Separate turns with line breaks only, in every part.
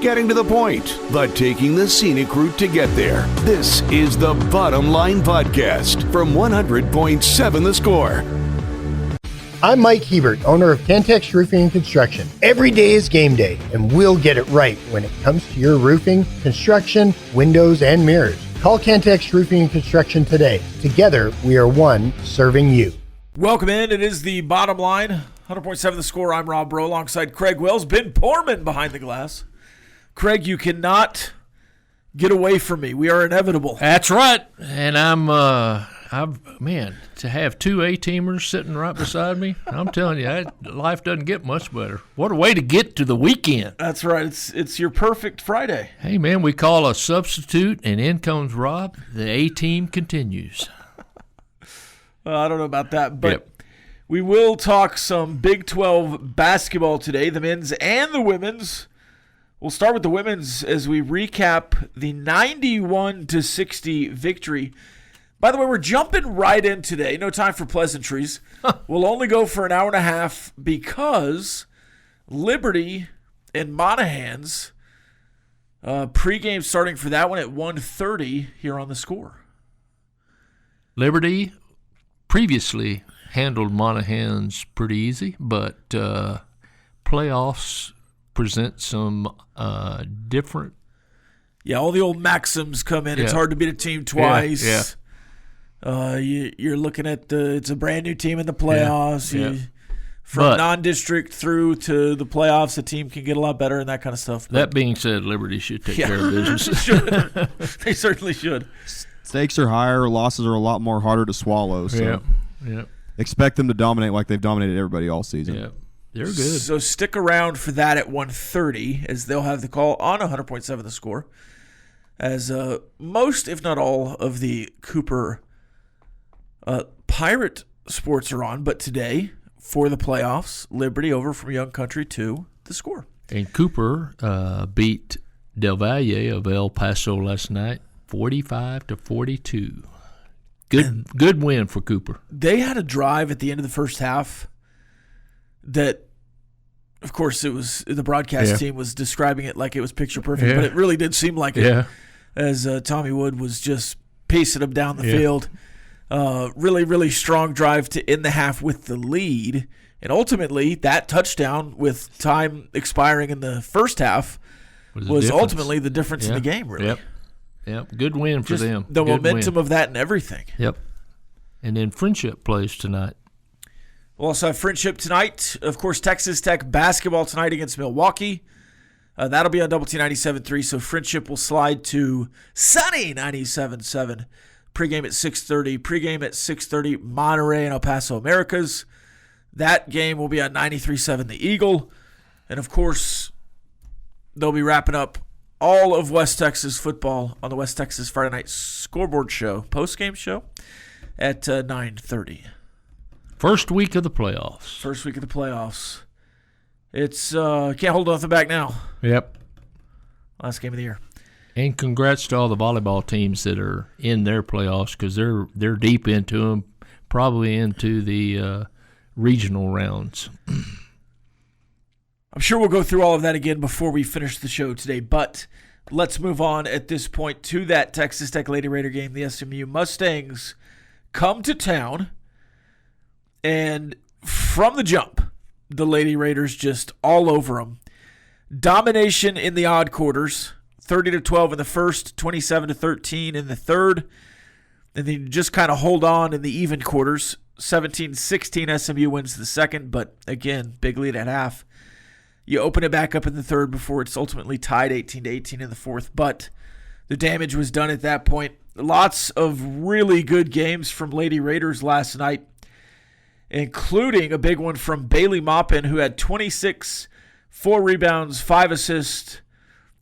getting to the point, but taking the scenic route to get there. This is the Bottom Line Podcast from 100.7 The Score.
I'm Mike Hebert, owner of Cantex Roofing and Construction. Every day is game day, and we'll get it right when it comes to your roofing, construction, windows, and mirrors. Call Cantex Roofing and Construction today. Together, we are one serving you.
Welcome in. It is the Bottom Line, 100.7 The Score. I'm Rob Breaux alongside Craig Wells. Ben Porman behind the glass. Craig, you cannot get away from me. We are inevitable.
That's right. And man, to have two A-teamers sitting right beside me, I'm telling you, life doesn't get much better. What a way to get to the weekend.
That's right. It's your perfect Friday.
Hey, man, we call a substitute, and in comes Rob. The A-team continues.
Well, I don't know about that, but we will talk some Big 12 basketball today, the men's and the women's. We'll start with the women's as we recap the 91-60 victory. By the way, we're jumping right in today. No time for pleasantries. We'll only go for an hour and a half because Liberty and Monahan's pregame starting for that one at 1:30 here on The Score.
Liberty previously handled Monahan's pretty easy, but playoffs present some different.
Yeah, all the old maxims come in. Yeah. It's hard to beat a team twice.
Yeah.
You're looking at it's a brand new team in the playoffs.
Yeah.
From non-district through to the playoffs, the team can get a lot better and that kind of stuff.
That being said, Liberty should take care of business.
They certainly should.
Stakes are higher. Losses are a lot more harder to swallow. So expect them to dominate like they've dominated everybody all season.
Yeah, they're good.
So stick around for that at 1:30 as they'll have the call on 100.7 The Score. As most, if not all, of the Cooper Pirate sports are on. But today, for the playoffs, Liberty over from Young Country to The Score.
And Cooper beat Del Valle of El Paso last night. 45-42. Good win for Cooper.
They had a drive at the end of the first half that, of course, it was the broadcast team was describing it like it was picture perfect, but it really did seem like it as Tommy Wood was just pacing them down the field. Really, really strong drive to end the half with the lead. And ultimately, that touchdown with time expiring in the first half was ultimately the difference in the game, really.
Yep, good win for them.
The momentum of that and everything.
Yep. And then Friendship plays tonight.
We'll also have Friendship tonight. Of course, Texas Tech basketball tonight against Milwaukee. That'll be on Double T 97.3, so Friendship will slide to sunny 97.7. Pregame at 6:30. Pregame at 6:30, Monterey and El Paso Americas. That game will be on 93.7 The Eagle. And, of course, they'll be wrapping up all of West Texas football on the West Texas Friday Night Scoreboard Show, post-game show, at 9:30.
First week of the playoffs.
First week of the playoffs. It's can't hold nothing back now.
Yep.
Last game of the year.
And congrats to all the volleyball teams that are in their playoffs because they're deep into them, probably into the regional rounds.
I'm sure we'll go through all of that again before we finish the show today, but let's move on at this point to that Texas Tech Lady Raider game. The SMU Mustangs come to town, and from the jump, the Lady Raiders just all over them. Domination in the odd quarters, 30-12 in the first, 27-13 in the third, and then just kind of hold on in the even quarters. 17-16 SMU wins the second, but again, big lead at half. You open it back up in the third before it's ultimately tied 18-18 in the fourth, but the damage was done at that point. Lots of really good games from Lady Raiders last night, including a big one from Bailey Maupin, who had 26, 4 rebounds, 5 assists,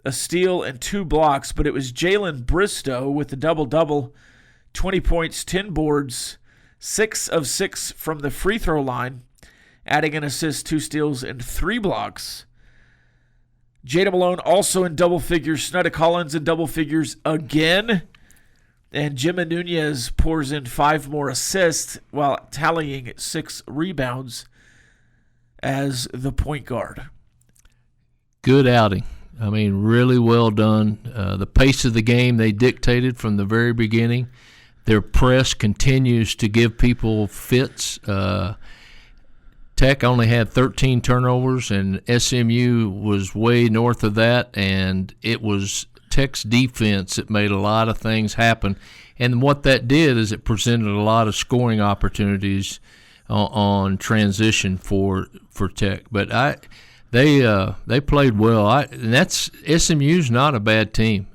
a steal, and 2 blocks, but it was Jalen Bristow with the double-double, 20 points, 10 boards, 6 of 6 from the free throw line, adding an assist, 2 steals, and 3 blocks. Jada Malone also in double figures. Snudda Collins in double figures again. And Gemma Nunez pours in 5 more assists while tallying 6 rebounds as the point guard.
Good outing. I mean, really well done. The pace of the game they dictated from the very beginning. Their press continues to give people fits. Tech only had 13 turnovers, and SMU was way north of that, and it was Tech's defense that made a lot of things happen. And what that did is it presented a lot of scoring opportunities on transition for Tech. But they played well. And that's SMU's not a bad team.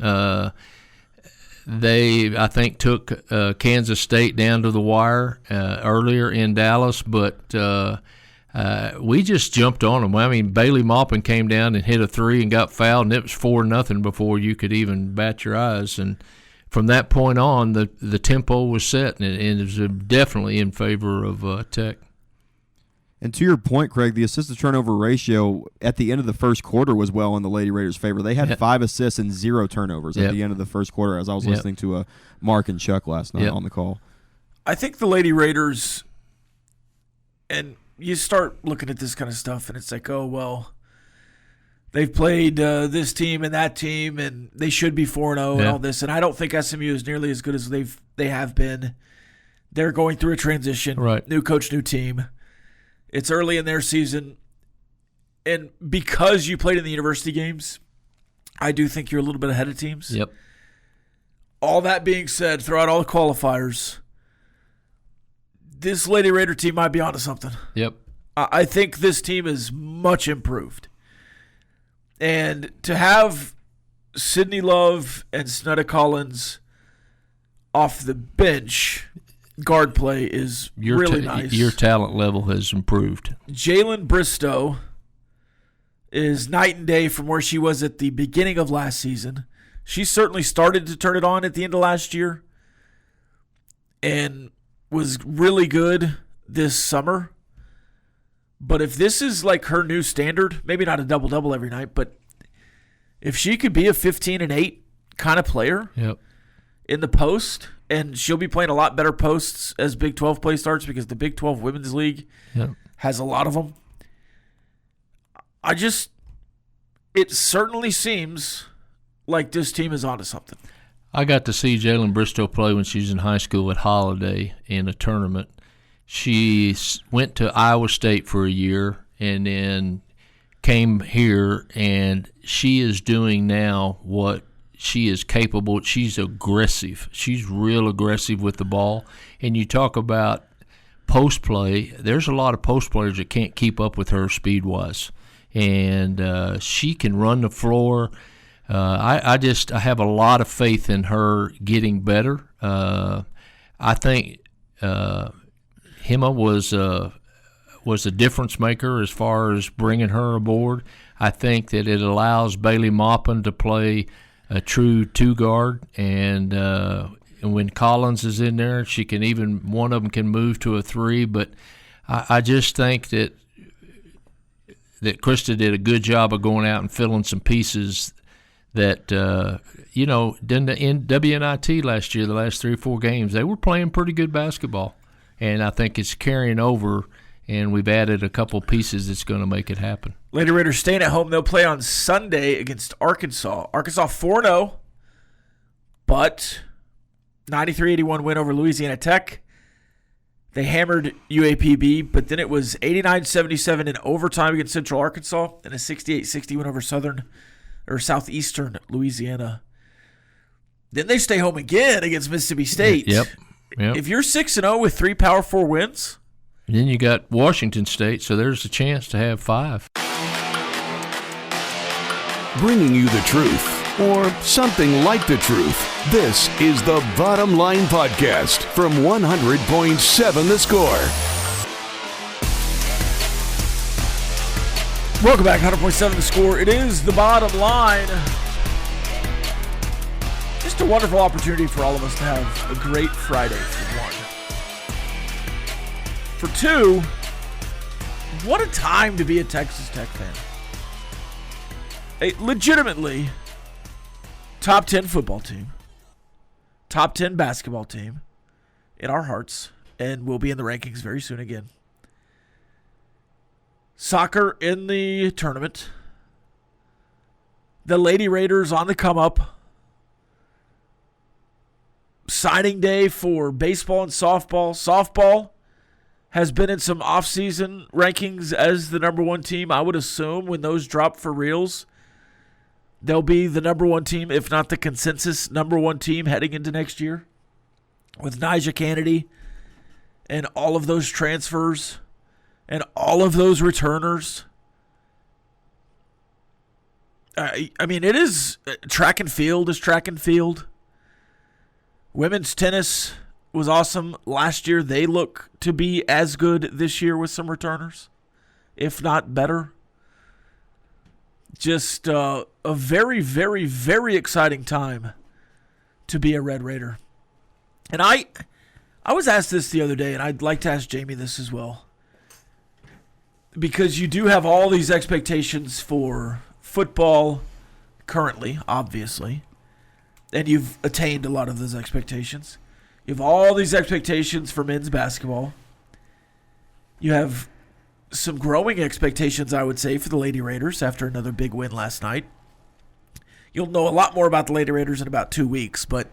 They, I think, took Kansas State down to the wire earlier in Dallas, but we just jumped on them. I mean, Bailey Maupin came down and hit a three and got fouled, and it was 4-0 before you could even bat your eyes. And from that point on, the tempo was set, and it was definitely in favor of Tech.
And to your point, Craig, the assist-to-turnover ratio at the end of the first quarter was well in the Lady Raiders' favor. They had 5 assists and 0 turnovers at the end of the first quarter, as I was listening to Mark and Chuck last night on the call.
I think the Lady Raiders, and you start looking at this kind of stuff, and it's like, oh, well, they've played this team and that team, and they should be 4-0 and all this. And I don't think SMU is nearly as good as they have been. They're going through a transition, new coach, new team. It's early in their season, and because you played in the university games, I do think you're a little bit ahead of teams.
Yep.
All that being said, throughout all the qualifiers, this Lady Raider team might be onto something.
Yep.
I think this team is much improved. And to have Sydney Love and Snetta Collins off the bench, guard play is really nice.
Your talent level has improved.
Jalen Bristow is night and day from where she was at the beginning of last season. She certainly started to turn it on at the end of last year and was really good this summer. But if this is like her new standard, maybe not a double-double every night, but if she could be a 15-8 kind of player in the post, and she'll be playing a lot better posts as Big 12 play starts because the Big 12 Women's League has a lot of them. It certainly seems like this team is onto something.
I got to see Jalen Bristow play when she was in high school at Holiday in a tournament. She went to Iowa State for a year and then came here, and she is doing now what she is capable. She's aggressive. She's real aggressive with the ball. And you talk about post play. There's a lot of post players that can't keep up with her speed-wise. And she can run the floor. I have a lot of faith in her getting better. I think Hema was a difference maker as far as bringing her aboard. I think that it allows Bailey Maupin to play a true two-guard, and when Collins is in there, she can even one of them can move to a three. But I just think that Krista did a good job of going out and filling some pieces that in WNIT last year, the last 3 or 4 games, they were playing pretty good basketball, and I think it's carrying over. And we've added a couple pieces that's going to make it happen.
Lady Raiders staying at home. They'll play on Sunday against Arkansas. Arkansas 4-0, but 93-81 win over Louisiana Tech. They hammered UAPB, but then it was 89-77 in overtime against Central Arkansas and a 68-60 win over Southeastern Louisiana. Then they stay home again against Mississippi State.
Yep.
If you're 6-0 with 3 Power 4 wins,
and then you got Washington State, so there's a chance to have 5.
Bringing you the truth, or something like the truth. This is the Bottom Line Podcast from 100.7 The Score.
Welcome back, 100.7 The Score. It is the Bottom Line. Just a wonderful opportunity for all of us to have a great Friday for one. For two, what a time to be a Texas Tech fan. A legitimately top 10 football team, top 10 basketball team in our hearts, and we'll be in the rankings very soon again. Soccer in the tournament. The Lady Raiders on the come up. Signing day for baseball and softball. Softball has been in some off-season rankings as the number one team. I would assume when those drop for reals, they'll be the number one team, if not the consensus number one team heading into next year. With Nyjah Kennedy and all of those transfers and all of those returners. I mean, it is track and field is track and field. Women's tennis was awesome last year. They look to be as good this year with some returners, if not better. Just a very, very, very exciting time to be a Red Raider. And I was asked this the other day, and I'd like to ask Jamie this as well. Because you do have all these expectations for football currently, obviously. And you've attained a lot of those expectations. You have all these expectations for men's basketball. You have some growing expectations, I would say, for the Lady Raiders after another big win last night. You'll know a lot more about the Lady Raiders in about 2 weeks, but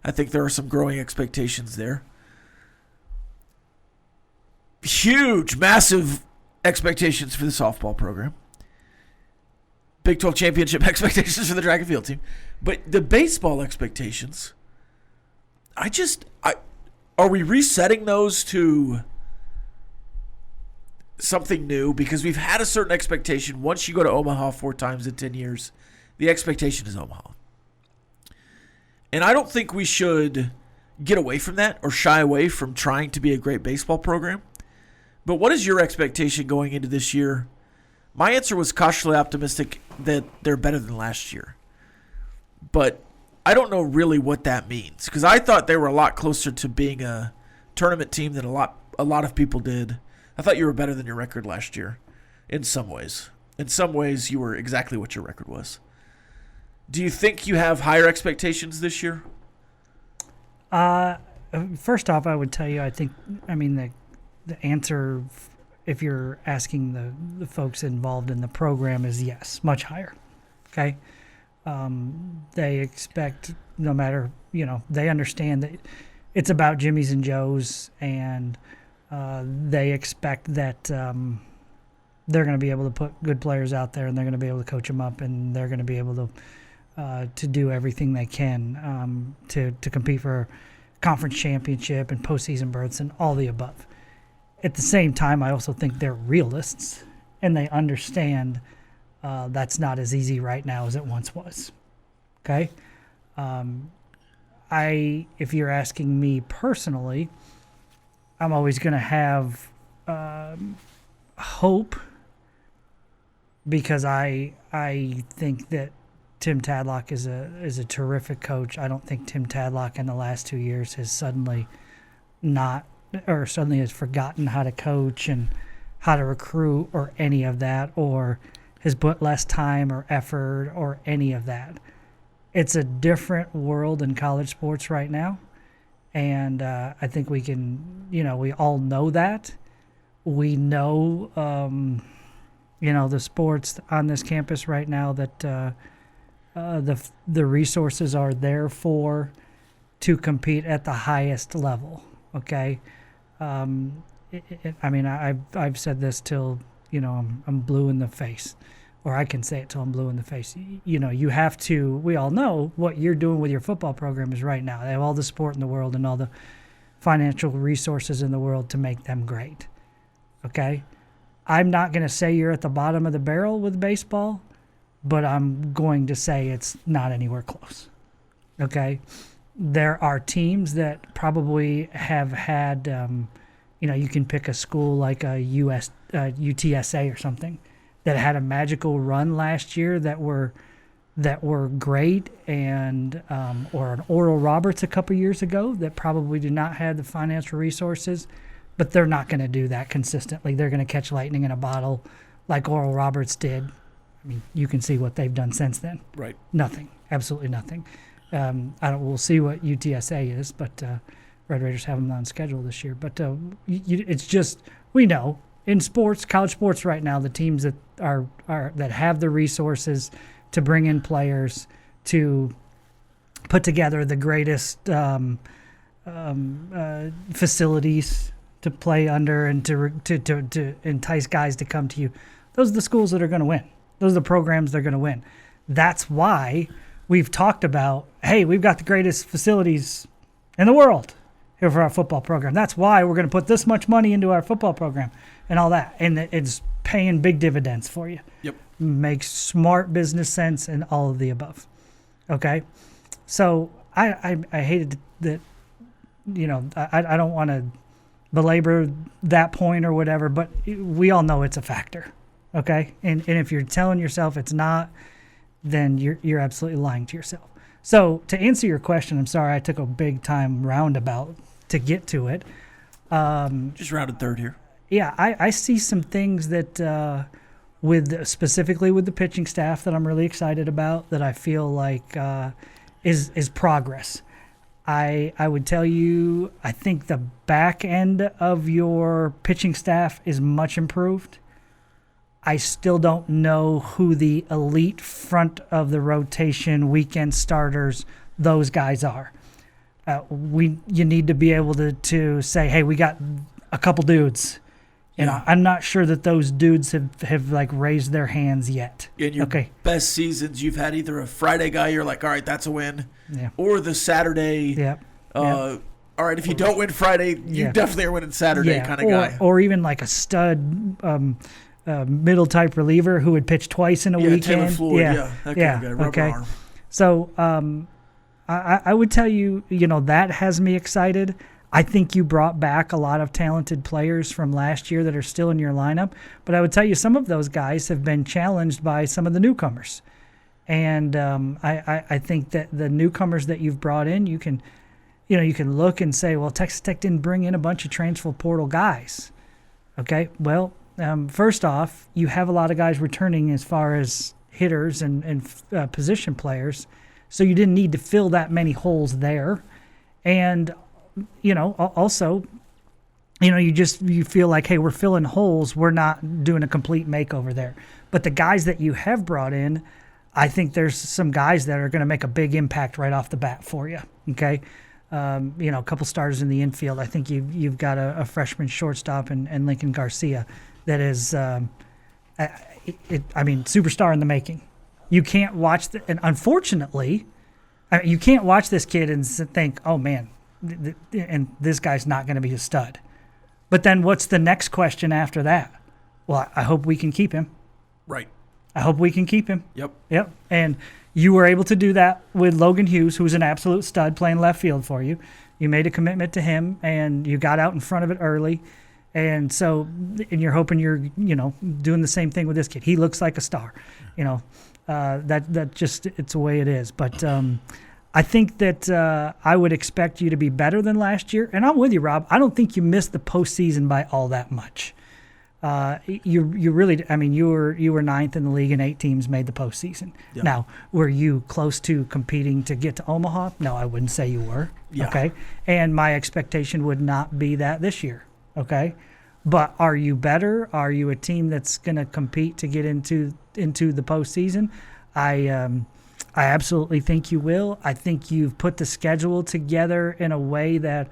I think there are some growing expectations there. Huge, massive expectations for the softball program. Big 12 championship expectations for the track and field team. But the baseball expectations, are we resetting those to something new? Because we've had a certain expectation. Once you go to Omaha 4 times in 10 years, the expectation is Omaha. And I don't think we should get away from that or shy away from trying to be a great baseball program. But what is your expectation going into this year? My answer was cautiously optimistic that they're better than last year. But I don't know really what that means, because I thought they were a lot closer to being a tournament team than a lot of people did. I thought you were better than your record last year in some ways. In some ways, you were exactly what your record was. Do you think you have higher expectations this year?
First off, I would tell you, the answer, if you're asking the folks involved in the program, is yes, much higher. Okay? They expect, no matter, they understand that it's about Jimmys and Joes, and they expect that they're going to be able to put good players out there, and they're going to be able to coach them up, and they're going to be able to do everything they can to compete for conference championship and postseason berths and all the above. At the same time, I also think they're realists, and they understand that's not as easy right now as it once was. Okay? If you're asking me personally, I'm always going to have hope, because I think that Tim Tadlock is a terrific coach. I don't think Tim Tadlock in the last 2 years has suddenly has forgotten how to coach and how to recruit or any of that, or has put less time or effort or any of that. It's a different world in college sports right now, and I think we can, we all know that. We know, the sports on this campus right now that the resources are there to compete at the highest level. Okay, I've said this till I'm blue in the face, or I can say it till I'm blue in the face. You have to. We all know what you're doing with your football program is right now. They have all the support in the world and all the financial resources in the world to make them great. Okay, I'm not going to say you're at the bottom of the barrel with baseball, but I'm going to say it's not anywhere close. Okay, there are teams that probably have had, you can pick a school like a UTSA or something that had a magical run last year that were great, and or an Oral Roberts a couple years ago that probably do not have the financial resources, but they're not going to do that consistently. They're going to catch lightning in a bottle like Oral Roberts did. I mean, you can see what they've done since then. Right. Nothing. Absolutely nothing. We'll see what UTSA is, but Red Raiders have them on schedule this year. But it's just, we know in sports, college sports right now, the teams that that have the resources to bring in players, to put together the greatest facilities to play under, and to entice guys to come to you. Those are the schools that are going to win. Those are the programs that are going to win. That's why we've talked about, hey, we've got the greatest facilities in the world here for our football program. That's why we're going to put this much money into our football program and all that. And it's paying big dividends for you.
Yep.
Makes smart business sense and all of the above. Okay? So I hated that, I don't want to belabor that point or whatever, but we all know it's a factor. Okay? And if you're telling yourself it's not, then you're absolutely lying to yourself. So to answer your question, I'm sorry I took a big time roundabout to get to it.
Just rounded third here.
Yeah, I see some things that specifically with the pitching staff that I'm really excited about, that I feel like is progress. I would tell you, I think the back end of your pitching staff is much improved. I still don't know who the elite front of the rotation weekend starters, those guys are. You need to be able to say, hey, we got a couple dudes. And I'm not sure that those dudes have like raised their hands yet.
In your best seasons, you've had either a Friday guy, you're like, all right, that's a win.
Yeah.
Or the Saturday.
Yep.
All right, if you don't win Friday, you definitely are winning Saturday kind of guy.
Or even like a stud middle type reliever who would pitch twice in a weekend.
Taylor Floyd, that kind of guy, rubber arm.
So I would tell you, that has me excited. I think you brought back a lot of talented players from last year that are still in your lineup. But I would tell you some of those guys have been challenged by some of the newcomers. And I think that the newcomers that you've brought in, you can look and say, well, Texas Tech didn't bring in a bunch of transfer portal guys. Okay, well, first off, you have a lot of guys returning as far as hitters and position players, so you didn't need to fill that many holes there. And also, you feel like, hey, we're filling holes. We're not doing a complete makeover there. But the guys that you have brought in, I think there's some guys that are going to make a big impact right off the bat for you. Okay, a couple starters in the infield. I think you've got a freshman shortstop and Lincoln Garcia that is, superstar in the making. You can't watch and unfortunately, you can't watch this kid and think, oh man, and this guy's not going to be a stud. But then what's the next question after that? Well, I hope we can keep him.
Right.
I hope we can keep him.
Yep.
And you were able to do that with Logan Hughes, who's an absolute stud playing left field for you. You made a commitment to him, and you got out in front of it early. And so, and you're hoping you're, doing the same thing with this kid. He looks like a star. That just, it's the way it is. But I think that I would expect you to be better than last year. And I'm with you, Rob. I don't think you missed the postseason by all that much. You really, you were ninth in the league and 8 teams made the postseason. Yeah. Now, were you close to competing to get to Omaha? No, I wouldn't say you were.
Yeah.
Okay. And my expectation would not be that this year. Okay. But are you better? Are you a team that's going to compete to get into the postseason? I absolutely think you will. I think you've put the schedule together in a way that,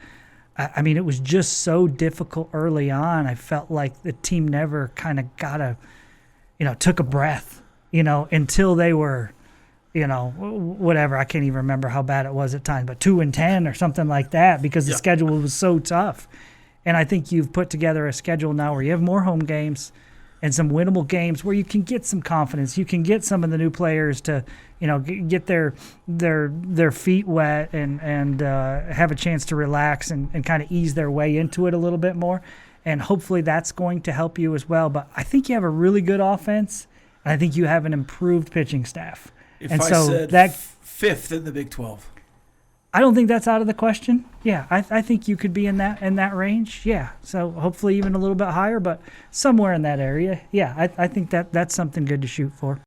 it was just so difficult early on. I felt like the team never kind of took a breath, until they were, whatever. I can't even remember how bad it was at times, but 2-10 or something like that, because the schedule was so tough. And I think you've put together a schedule now where you have more home games and some winnable games where you can get some confidence. You can get some of the new players to, get their feet wet and have a chance to relax and kind of ease their way into it a little bit more. And hopefully that's going to help you as well. But I think you have a really good offense, and I think you have an improved pitching staff.
If I said that 5th in the Big 12.
I don't think that's out of the question. Yeah, I think you could be in that range. Yeah, so hopefully even a little bit higher, but somewhere in that area. Yeah, I think that's something good to shoot for.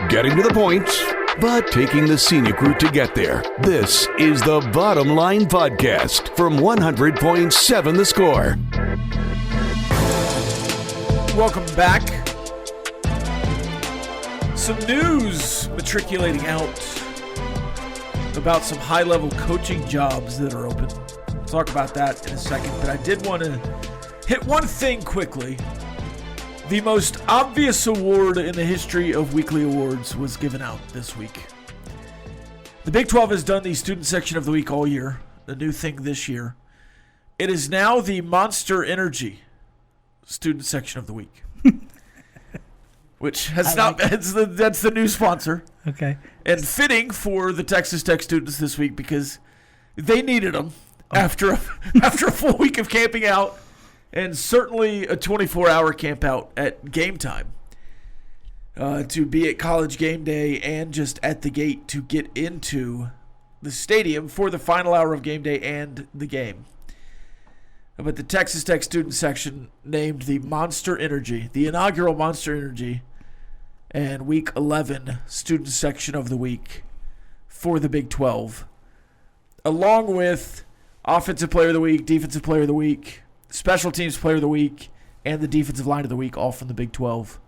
Getting to the point, but taking the scenic route to get there. This is the Bottom Line Podcast from 100.7 The Score.
Welcome back. some news matriculating out about some high-level coaching jobs that are open. We'll talk about that in a second, but I did want to hit one thing quickly. The most obvious award in the history of weekly awards was given out this week. The Big 12 has done the student section of the week all year, the new thing this year. It is now the Monster Energy student section of the week. Which has that's the new sponsor.
Okay.
And fitting for the Texas Tech students this week because they needed them after a full week of camping out and certainly a 24-hour camp out at game time to be at college game day and just at the gate to get into the stadium for the final hour of game day and the game. But the Texas Tech student section named the Monster Energy, the inaugural Monster Energy, and Week 11 student section of the week for the Big 12, along with Offensive Player of the Week, Defensive Player of the Week, Special Teams Player of the Week, and the Defensive Line of the Week, all from the Big 12,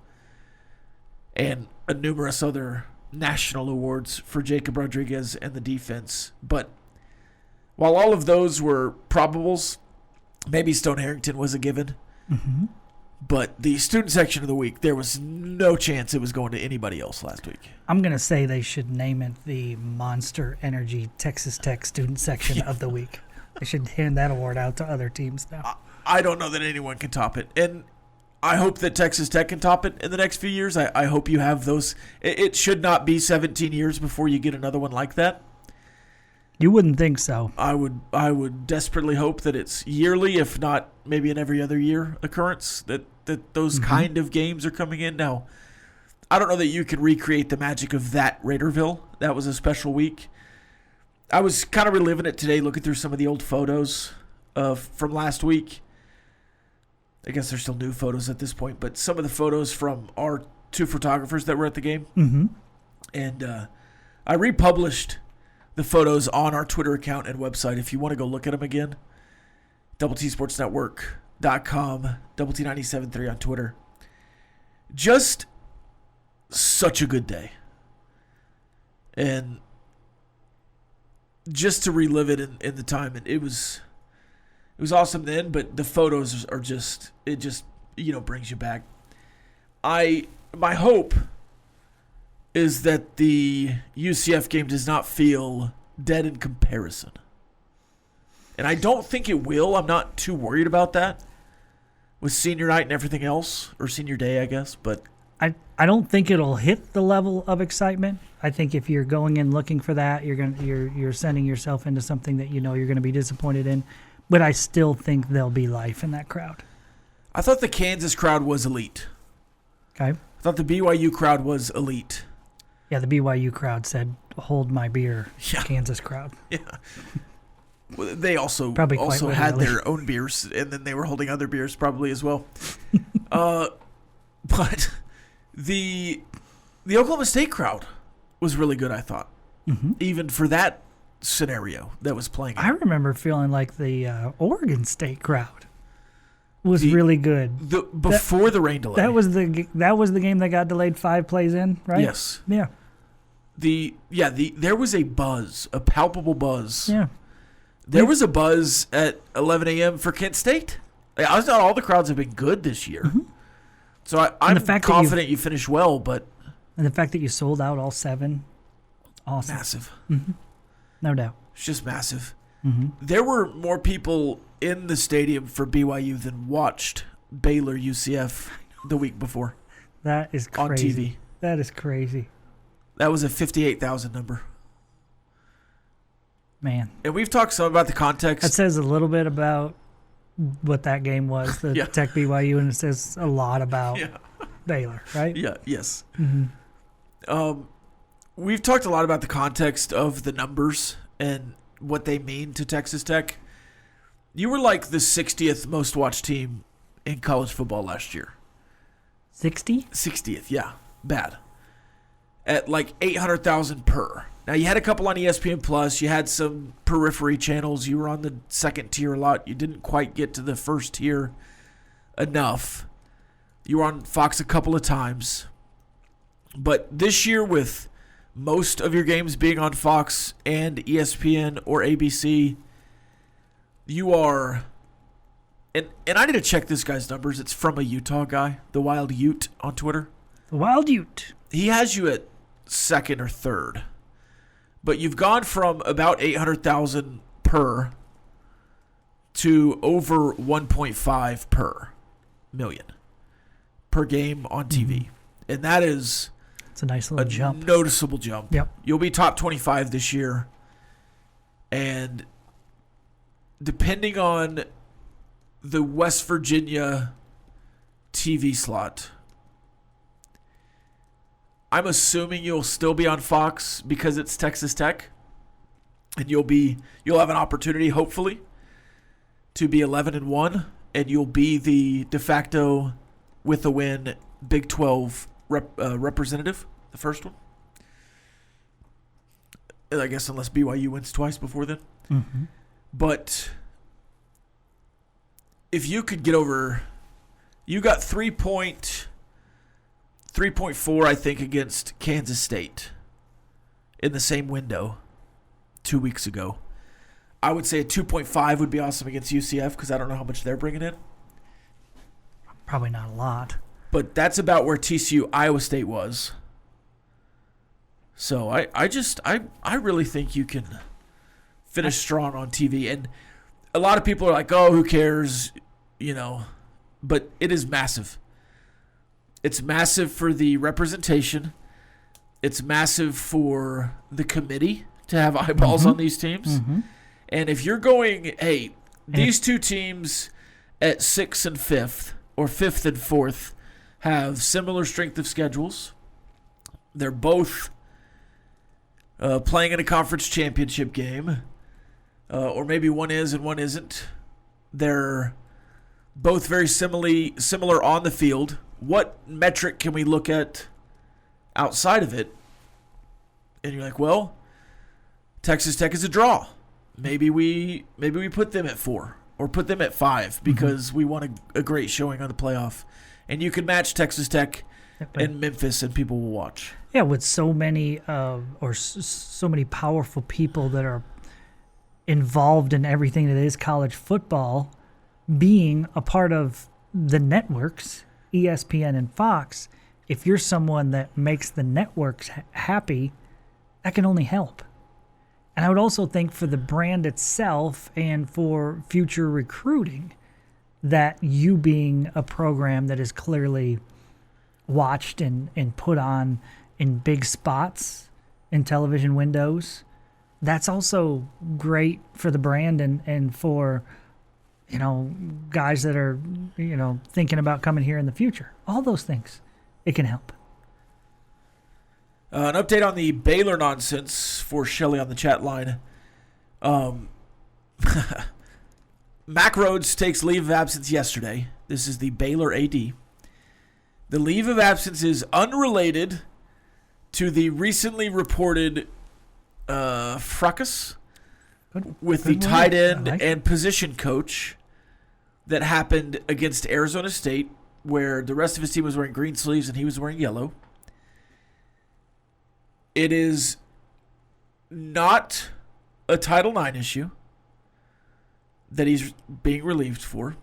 and numerous other national awards for Jacob Rodriguez and the defense. But while all of those were probables, maybe Stone Harrington was a given. Mm-hmm. But the student section of the week, there was no chance it was going to anybody else last week.
I'm going to say they should name it the Monster Energy Texas Tech student section of the week. They should hand that award out to other teams now.
I don't know that anyone can top it. And I hope that Texas Tech can top it in the next few years. I hope you have those. It should not be 17 years before you get another one like that.
You wouldn't think so.
I would desperately hope that it's yearly, if not maybe an every other year occurrence, that those kind of games are coming in. Now, I don't know that you can recreate the magic of that Raiderville. That was a special week. I was kind of reliving it today, looking through some of the old photos from last week. I guess there's still new photos at this point, but some of the photos from our two photographers that were at the game. Mm-hmm. And I republished the photos on our Twitter account and website if you want to go look at them again. DoubleTSportsNetwork.com, Double T97.3 on Twitter. Just such a good day. And just to relive it in the time, and it was awesome then, but the photos are just, it just, brings you back. My hope is that the UCF game does not feel dead in comparison. And I don't think it will. I'm not too worried about that with senior night and everything else, or senior day, I guess. But
I don't think it'll hit the level of excitement. I think if you're going in looking for that, you're sending yourself into something that you're going to be disappointed in. But I still think there'll be life in that crowd.
I thought the Kansas crowd was elite.
Okay.
I thought the BYU crowd was elite.
Yeah, the BYU crowd said, "Hold my beer." Yeah. Kansas crowd.
Yeah. Well, they also had their own beers, and then they were holding other beers probably as well. But the Oklahoma State crowd was really good, I thought, even for that scenario that was playing.
I remember feeling like the Oregon State crowd was really good.
Before the rain delay.
That was the game that got delayed 5 plays in, right?
Yes.
Yeah.
There was a buzz, a palpable buzz.
Yeah.
There was a buzz at 11 a.m. for Kent State. I thought all the crowds have been good this year. Mm-hmm. So I'm confident you finished well, but...
And the fact that you sold out all 7, awesome.
Massive.
Mm-hmm. No doubt.
It's just massive. Mm-hmm. There were more people in the stadium for BYU than watched Baylor UCF the week before.
That is crazy.
On TV.
That is crazy.
That was a 58,000 number.
Man.
And we've talked some about the context.
That says a little bit about what that game was, the Tech BYU, and it says a lot about Baylor, right?
Yeah, yes. Mm-hmm. We've talked a lot about the context of the numbers and what they mean to Texas Tech. You were like the 60th most watched team in college football last year.
60?
60th, yeah. Bad. At like 800,000 per. Now, you had a couple on ESPN Plus. You had some periphery channels. You were on the second tier a lot. You didn't quite get to the first tier enough. You were on Fox a couple of times. But this year, with most of your games being on Fox and ESPN or ABC, you are... And I need to check this guy's numbers. It's from a Utah guy, the Wild Ute on Twitter.
The Wild Ute.
He has you at second or third. But you've gone from about 800,000 per to over 1.5 per million per game on TV. And that is
it's a nice little jump.
Noticeable jump.
Yep.
You'll be top 25 this year. And depending on the West Virginia TV slot, I'm assuming you'll still be on Fox because it's Texas Tech, and you'll have an opportunity, hopefully, to be 11-1, and you'll be the de facto, with a win, Big 12 representative, the first one. I guess unless BYU wins twice before then.
Mm-hmm.
But if you could get over, you got 3.4, I think, against Kansas State in the same window 2 weeks ago. I would say a 2.5 would be awesome against UCF because I don't know how much they're bringing in.
Probably not a lot.
But that's about where TCU Iowa State was. So I really think you can finish strong on TV. And a lot of people are like, oh, who cares? But it is massive. It's massive for the representation. It's massive for the committee to have eyeballs on these teams.
Mm-hmm.
And if you're going, hey, these two teams at 6th and 5th or 5th and 4th have similar strength of schedules. They're both playing in a conference championship game. Or maybe one is and one isn't. They're both very similar on the field. What metric can we look at outside of it? And you're like, well, Texas Tech is a draw. Maybe we put them at 4 or put them at 5 because we want a great showing on the playoff. And you can match Texas Tech and Memphis, and people will watch.
Yeah, with so many so many powerful people that are involved in everything that is college football, being a part of the networks, ESPN and Fox, if you're someone that makes the networks happy, that can only help. And I would also think for the brand itself and for future recruiting, that you being a program that is clearly watched and put on in big spots in television windows, that's also great for the brand and for, guys that are, thinking about coming here in the future. All those things, it can help.
An update on the Baylor nonsense for Shelley on the chat line. Mack Rhodes takes leave of absence yesterday. This is the Baylor AD. The leave of absence is unrelated to the recently reported fracas with the tight end and position coach that happened against Arizona State, where the rest of his team was wearing green sleeves and he was wearing yellow. It is not a Title IX issue that he's being relieved for.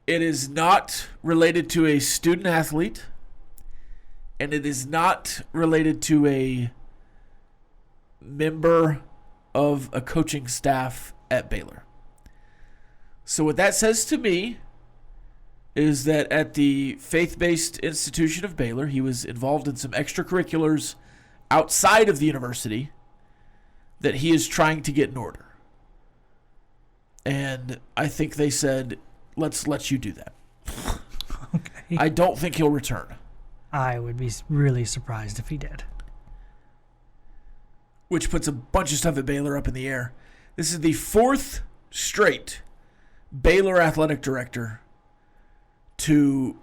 It is not related to a student athlete, and it is not related to a member of a coaching staff at Baylor. So what that says to me is that at the faith-based institution of Baylor, he was involved in some extracurriculars outside of the university that he is trying to get in order. And I think they said, let's let you do that.
Okay.
I don't think he'll return.
I would be really surprised if he did.
Which puts a bunch of stuff at Baylor up in the air. This is the 4th straight Baylor athletic director to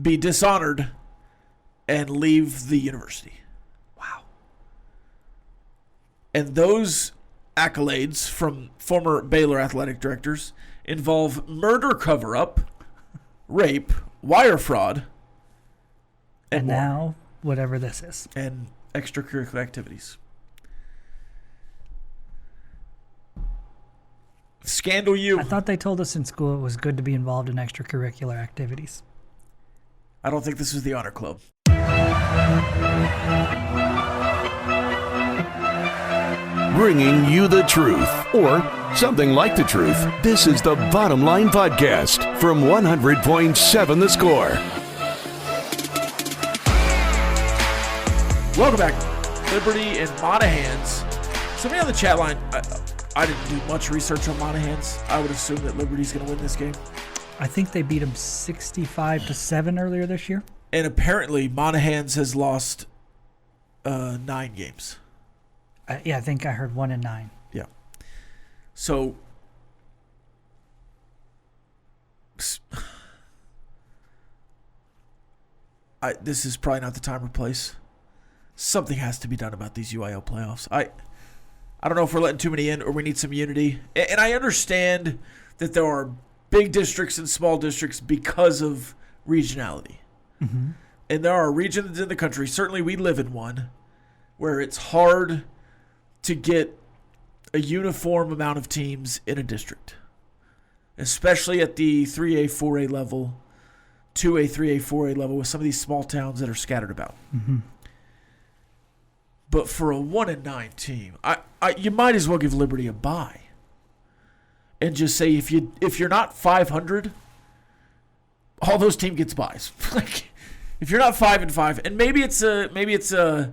be dishonored and leave the university. Wow. And those accolades from former Baylor athletic directors involve murder cover-up, rape, wire fraud, and more.
Now whatever this is.
And extracurricular activities. Scandal you.
I thought they told us in school it was good to be involved in extracurricular activities.
I don't think this was the honor club.
Bringing you the truth, or something like the truth. This is the Bottom Line Podcast from 100.7 The Score.
Welcome back. Liberty and Monahans. Somebody on the chat line, I didn't do much research on Monahans. I would assume that Liberty's going to win this game.
I think they beat them 65-7 earlier this year.
And apparently Monahans has lost 9 games.
I think I heard 1 and 9.
Yeah. So this is probably not the time or place. Something has to be done about these UIL playoffs. I don't know if we're letting too many in or we need some unity. And I understand that there are big districts and small districts because of regionality.
Mm-hmm.
And there are regions in the country, certainly we live in one, where it's hard to get a uniform amount of teams in a district, especially at the 3A, 4A level, 2A, 3A, 4A level with some of these small towns that are scattered about.
Mm-hmm.
But for a 1-9 team, you might as well give Liberty a bye and just say if you're not 500, all those team gets buys. Like if you're not 5-5, and maybe it's a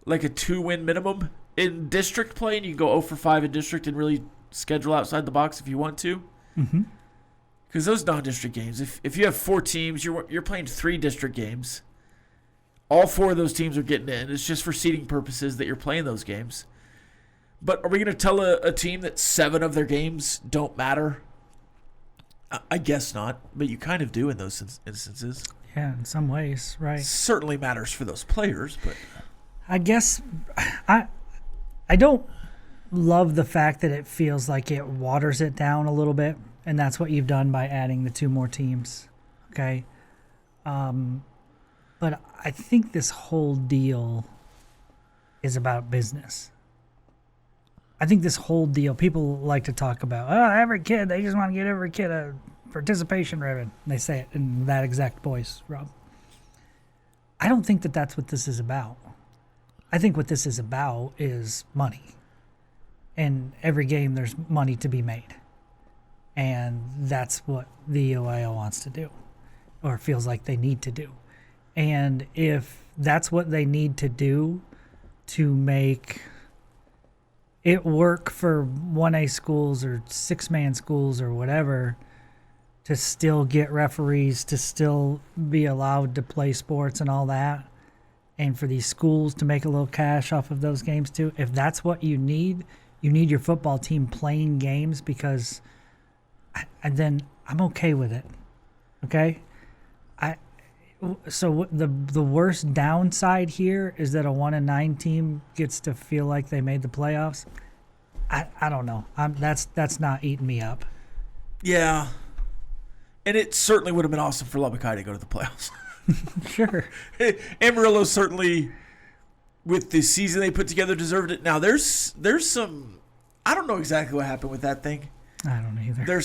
like a 2-win minimum in district play, and you can go 0-5 in district and really schedule outside the box if you want to.
Mm-hmm.
Because those non-district games, if you have 4 teams, you're playing 3 district games. All 4 of those teams are getting in. It's just for seeding purposes that you're playing those games. But are we going to tell a team that 7 of their games don't matter? I guess not, but you kind of do in those instances.
Yeah, in some ways, right.
Certainly matters for those players, but
I guess I don't love the fact that it feels like it waters it down a little bit, and that's what you've done by adding the 2 more teams. Okay. But I think this whole deal is about business. I think this whole deal, people like to talk about, every kid, they just want to get every kid a participation ribbon. They say it in that exact voice, Rob. I don't think that that's what this is about. I think what this is about is money. And every game there's money to be made. And that's what the UIL wants to do, or feels like they need to do. And if that's what they need to do to make it work for 1A schools or 6-man schools or whatever, to still get referees, to still be allowed to play sports and all that, and for these schools to make a little cash off of those games too, if that's what you need your football team playing games, because and then I'm okay with it. Okay? So the worst downside here is that a 1-9 team gets to feel like they made the playoffs. I don't know. That's not eating me up.
yeah. And it certainly would have been awesome for Lubbock High to go to the playoffs.
Sure.
Amarillo certainly, with the season they put together, deserved it. Now there's some, I don't know exactly what happened with that thing.
I don't either.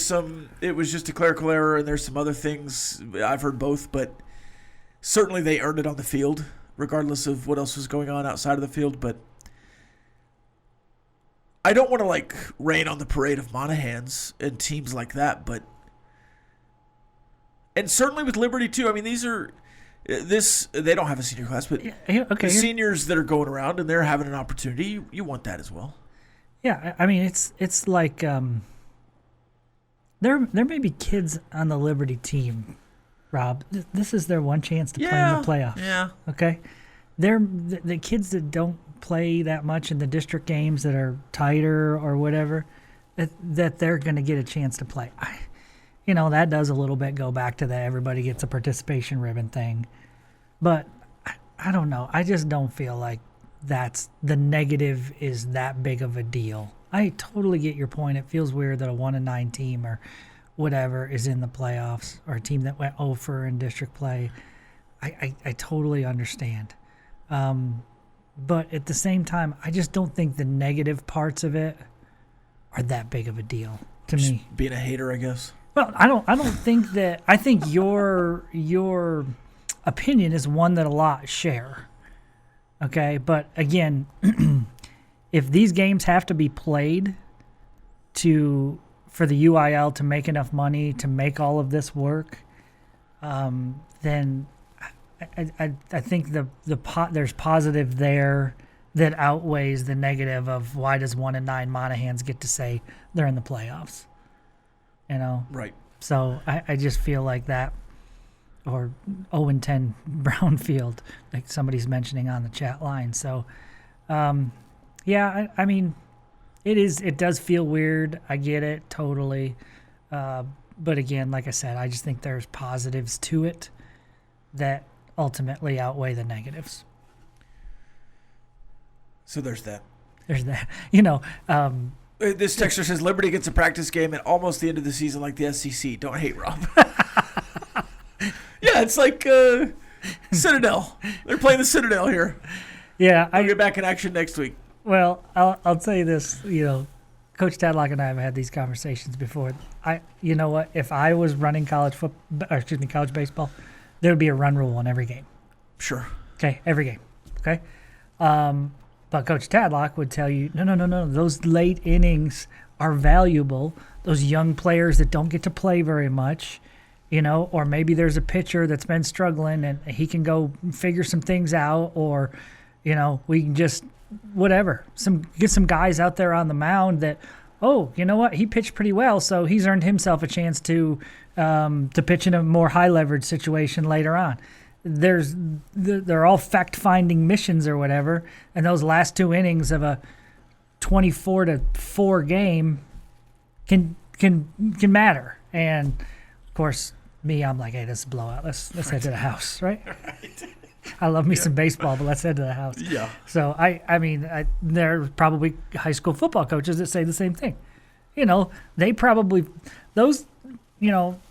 It was just a clerical error, and there's some other things. I've heard both, but certainly they earned it on the field, regardless of what else was going on outside of the field. But I don't want to rain on the parade of Monahans and teams like that, but and certainly with Liberty too. I mean, they don't have a senior class, but
okay,
seniors that are going around and they're having an opportunity, you want that as well.
Yeah, I mean it's like there may be kids on the Liberty team, Rob. This is their one chance to play in the playoffs.
Yeah.
Okay. They're the kids that don't play that much in the district games that are tighter or whatever, that they're going to get a chance to play. That does a little bit go back to the everybody gets a participation ribbon thing. But I don't know. I just don't feel like that's the negative is that big of a deal. I totally get your point. It feels weird that a 1-9 team or whatever is in the playoffs, or a team that went 0-for in district play. I totally understand. But at the same time, I just don't think the negative parts of it are that big of a deal to me.
Being a hater, I guess.
Well, I don't think that. I think your opinion is one that a lot share. Okay, but again, if these games have to be played for the UIL to make enough money to make all of this work, then I think there's positive there that outweighs the negative of why does 1-9 Monahans get to say they're in the playoffs, you know?
Right.
So I just feel like that, or 0-10 Brownfield, like somebody's mentioning on the chat line. So, yeah, I mean, it does feel weird. I get it totally. But again, like I said, I just think there's positives to it that ultimately outweigh the negatives.
So there's that.
There's that. You know,
this texter says Liberty gets a practice game at almost the end of the season like the SEC. Don't hate Rob. Yeah, it's like Citadel. They're playing the Citadel here.
Yeah.
I'll get back in action next week.
Well, I'll tell you this, you know, Coach Tadlock and I have had these conversations before. You know what? If I was running college baseball, there would be a run rule on every game.
Sure.
Okay, every game. Okay. But Coach Tadlock would tell you, no. Those late innings are valuable. Those young players that don't get to play very much, you know, or maybe there's a pitcher that's been struggling and he can go figure some things out, or, you know, we can just whatever. Get some guys out there on the mound that, oh, you know what, he pitched pretty well, so he's earned himself a chance to pitch in a more high leverage situation later on. They're all fact-finding missions or whatever, and those last two innings of a 24-4 game can matter. And of course, I'm like, hey, this is a blowout. Let's head to the house, right? I love me some baseball, but let's head to the house. Yeah. So I mean, there are probably high school football coaches that say the same thing. You know,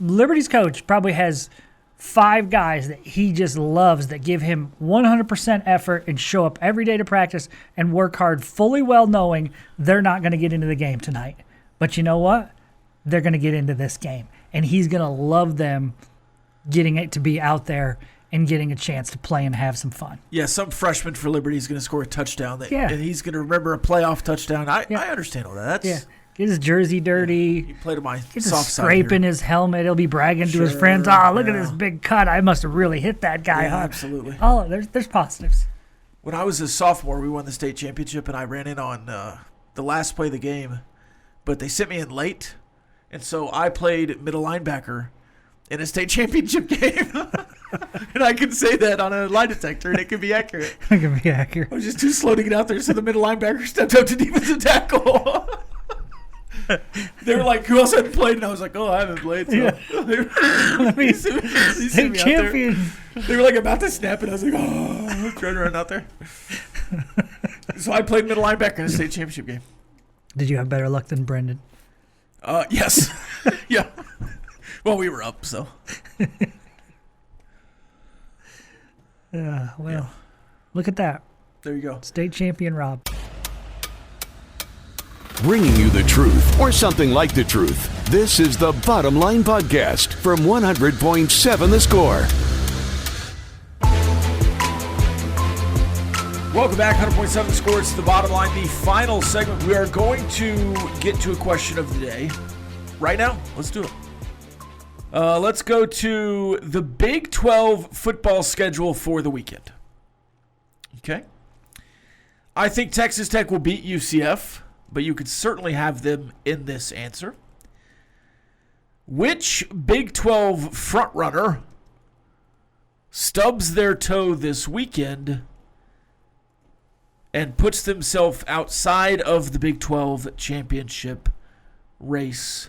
Liberty's coach probably has 5 guys that he just loves that give him 100% effort and show up every day to practice and work hard, fully well knowing they're not going to get into the game tonight. But you know what? They're going to get into this game, and he's going to love them getting it to be out there and getting a chance to play and have some fun.
Yeah, some freshman for Liberty is going to score a touchdown, and he's going to remember a playoff touchdown. I understand all that.
Get his jersey dirty.
He played on my
soft
side.
Scraping his helmet. He'll be bragging to his friends. Oh, look at this big cut. I must have really hit that guy.
Yeah,
huh?
Absolutely.
Oh, there's positives.
When I was a sophomore, we won the state championship, and I ran in on the last play of the game, but they sent me in late, and so I played middle linebacker in a state championship game. And I can say that on a lie detector, and it can be accurate.
It can be accurate.
I was just too slow to get out there, so the middle linebacker stepped up to defensive tackle. They were like, who else hadn't played? And I was like, oh, I haven't played. So. Yeah.
State champion.
They were like about to snap, and I was like, oh, I'm trying to run out there. So I played middle linebacker in a state championship game.
Did you have better luck than Brendan?
Yes. Yeah. Well, we were up, so.
Look at that.
There you go.
State champion Rob.
Bringing you the truth, or something like the truth. This is the Bottom Line Podcast from 100.7 The Score.
Welcome back, 100.7 The Score. It's the Bottom Line, the final segment. We are going to get to a question of the day right now. Let's do it. Let's go to the Big 12 football schedule for the weekend. Okay. I think Texas Tech will beat UCF, but you could certainly have them in this answer. Which Big 12 frontrunner stubs their toe this weekend and puts themselves outside of the Big 12 championship race?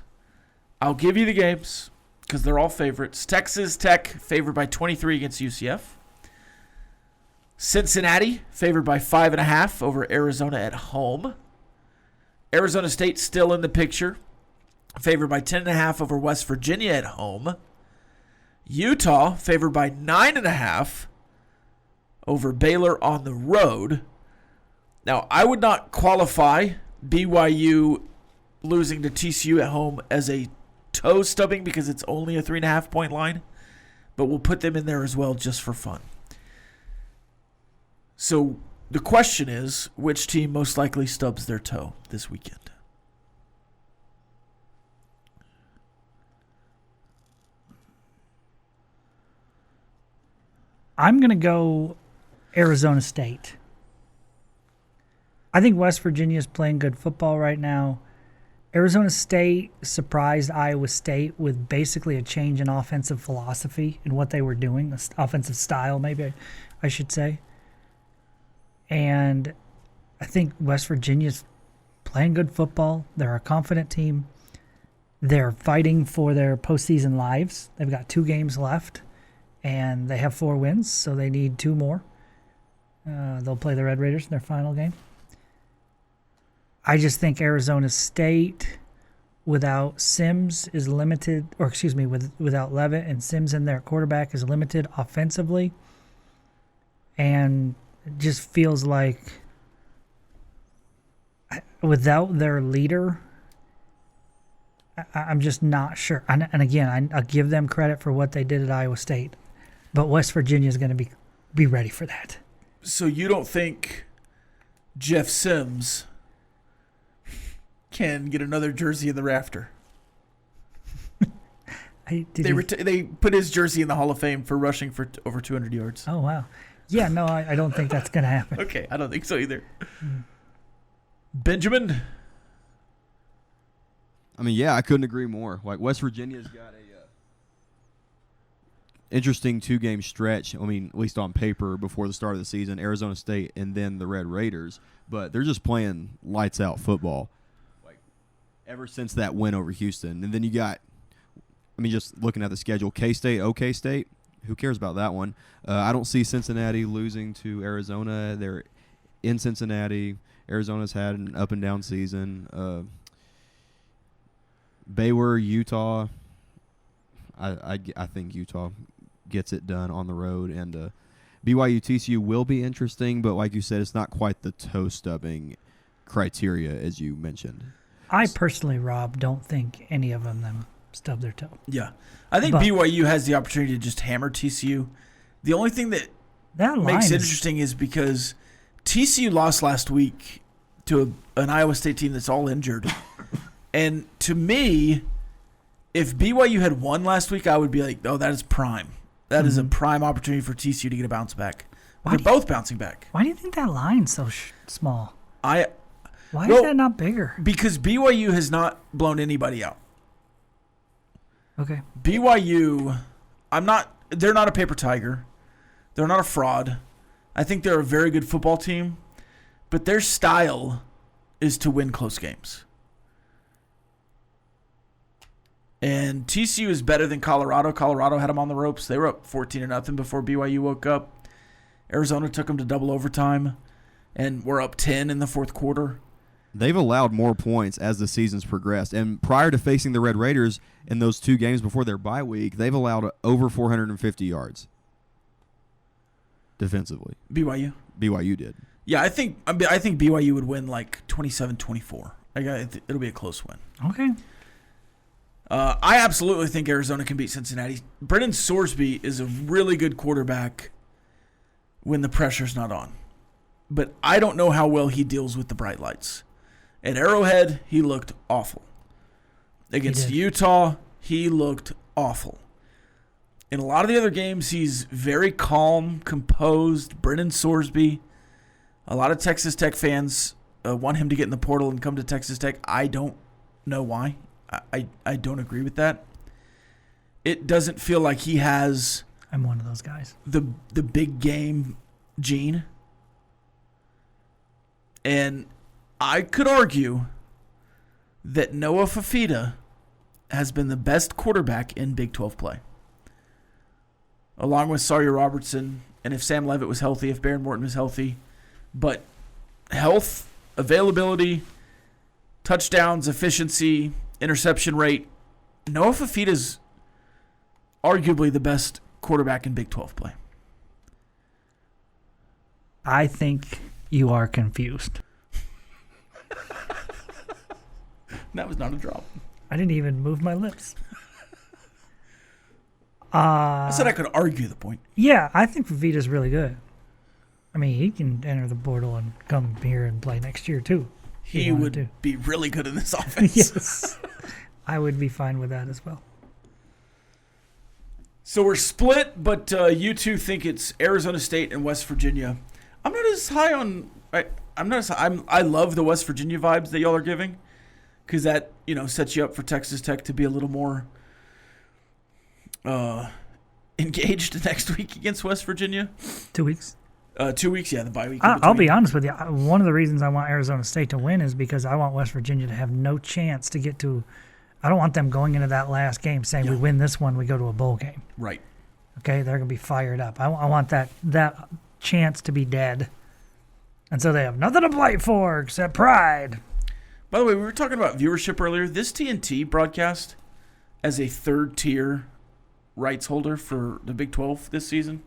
I'll give you the games because they're all favorites. Texas Tech favored by 23 against UCF. Cincinnati favored by 5.5 over Arizona at home. Arizona State still in the picture, favored by 10.5 over West Virginia at home. Utah favored by 9.5 over Baylor on the road. Now, I would not qualify BYU losing to TCU at home as a toe stubbing because it's only a 3.5-point line, but we'll put them in there as well just for fun. So the question is, which team most likely stubs their toe this weekend?
I'm going to go Arizona State. I think West Virginia is playing good football right now. Arizona State surprised Iowa State with basically a change in offensive philosophy in what they were doing, offensive style, maybe I should say. And I think West Virginia's playing good football. They're a confident team. They're fighting for their postseason lives. They've got 2 games left, and they have 4 wins, so they need 2 more. They'll play the Red Raiders in their final game. I just think Arizona State, without Sims, is limited, or excuse me, without Leavitt and Sims in their quarterback, is limited offensively. And it just feels like without their leader, I'm just not sure. And again, I give them credit for what they did at Iowa State, but West Virginia is going to be ready for that.
So you don't think Jeff Sims can get another jersey in the rafter? They put his jersey in the Hall of Fame for rushing for over 200 yards.
Oh, wow. Yeah, no, I don't think that's going to happen.
Okay, I don't think so either. Benjamin?
I mean, yeah, I couldn't agree more. Like, West Virginia's got a interesting 2-game stretch. I mean, at least on paper before the start of the season, Arizona State and then the Red Raiders. But they're just playing lights-out football, like, ever since that win over Houston. And then you got, I mean, just looking at the schedule, K-State, OK State. Who cares about that one? I don't see Cincinnati losing to Arizona. They're in Cincinnati. Arizona's had an up-and-down season. Baylor, Utah. I think Utah gets it done on the road, and BYU TCU will be interesting, but like you said, it's not quite the toe stubbing criteria as you mentioned.
I personally, Rob, don't think any of them stub their toe.
Yeah, I think BYU has the opportunity to just hammer TCU. The only thing that makes it interesting is because TCU lost last week to an Iowa State team that's all injured. And to me, if BYU had won last week, I would be like, oh, that is prime. That is a prime opportunity for TCU to get a bounce back. They're both bouncing back.
Why do you think that line's so small? Why is that not bigger?
Because BYU has not blown anybody out.
Okay.
BYU, they're not a paper tiger. They're not a fraud. I think they're a very good football team, but their style is to win close games. And TCU is better than Colorado. Colorado had them on the ropes. They were up 14-0 before BYU woke up. Arizona took them to double overtime, and we're up 10 in the fourth quarter.
They've allowed more points as the season's progressed. And prior to facing the Red Raiders in those 2 games before their bye week, they've allowed over 450 yards defensively. BYU did.
Yeah, I think BYU would win like 27-24. It'll be a close win.
Okay.
I absolutely think Arizona can beat Cincinnati. Brennan Sorsby is a really good quarterback when the pressure's not on. But I don't know how well he deals with the bright lights. At Arrowhead, he looked awful. Against Utah, he looked awful. In a lot of the other games, he's very calm, composed. Brennan Sorsby. A lot of Texas Tech fans want him to get in the portal and come to Texas Tech. I don't know why. I don't agree with that. It doesn't feel like he has...
I'm one of those guys.
The big game gene. And I could argue that Noah Fafita has been the best quarterback in Big 12 play. Along with Sawyer Robertson, and if Sam Leavitt was healthy, if Baron Morton was healthy. But health, availability, touchdowns, efficiency, interception rate, Noah Fafita is arguably the best quarterback in Big 12 play.
I think you are confused.
That was not a drop.
I didn't even move my lips.
I said I could argue the point.
Yeah, I think Vita's really good. I mean, he can enter the portal and come here and play next year, too.
He would be really good in this offense.
Yes. I would be fine with that as well.
So we're split, but you two think it's Arizona State and West Virginia. I'm not as high on. I love the West Virginia vibes that y'all are giving, because that sets you up for Texas Tech to be a little more engaged next week against West Virginia.
2 weeks.
2 weeks, yeah, the bye week.
I'll be honest with you. One of the reasons I want Arizona State to win is because I want West Virginia to have no chance to get to. I don't want them going into that last game saying we win this one, we go to a bowl game.
Right.
Okay, they're going to be fired up. I want that chance to be dead. And so they have nothing to play for except pride.
By the way, we were talking about viewership earlier. This TNT broadcast as a third-tier rights holder for the Big 12 this season,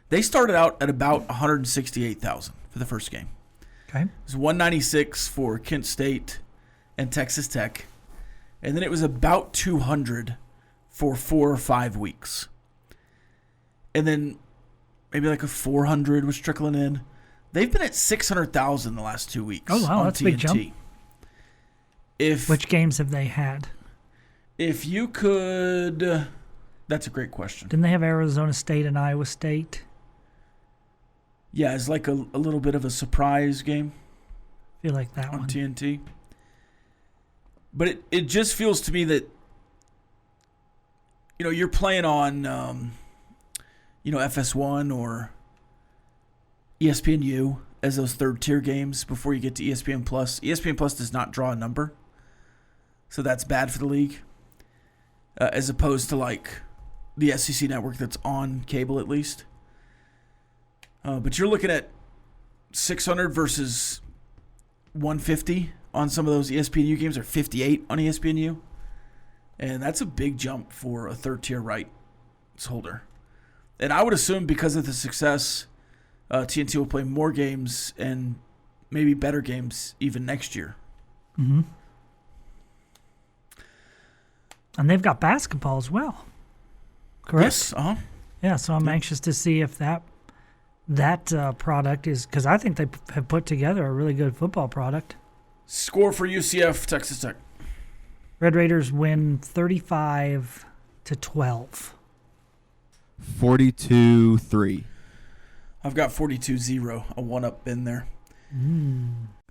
they started out at about 168,000 for the first game.
Okay.
It was 196 for Kent State and Texas Tech. And then it was about 200 for 4 or 5 weeks. And then maybe like a 400 was trickling in. They've been at 600,000 the last 2 weeks.
Oh, wow,
on
that's
TNT.
a big jump. Which games have they had?
If you could, that's a great question.
Didn't they have Arizona State and Iowa State?
Yeah, it's like a little bit of a surprise game.
I feel like that
on
one.
TNT. But it just feels to me that, you're playing on, FS1 or ESPNU as those third-tier games before you get to ESPN+. ESPN Plus does not draw a number, so that's bad for the league, as opposed to, like, the SEC network that's on cable at least. But you're looking at 600 versus 150 on some of those ESPNU games, or 58 on ESPNU. And that's a big jump for a third-tier rights holder. And I would assume because of the success, TNT will play more games and maybe better games even next year.
Mm-hmm. And they've got basketball as well. Correct?
Yes. Uh-huh.
Yeah, so I'm anxious to see if that product is, because I think they have put together a really good football product.
Score for UCF, Texas Tech.
Red Raiders win 35-12.
42-3.
I've got 42-0, a one-up in there.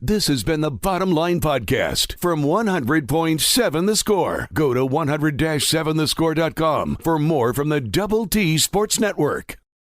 This has been the Bottom Line Podcast from 100.7 The Score. Go to 100-7thescore.com for more from the Double T Sports Network.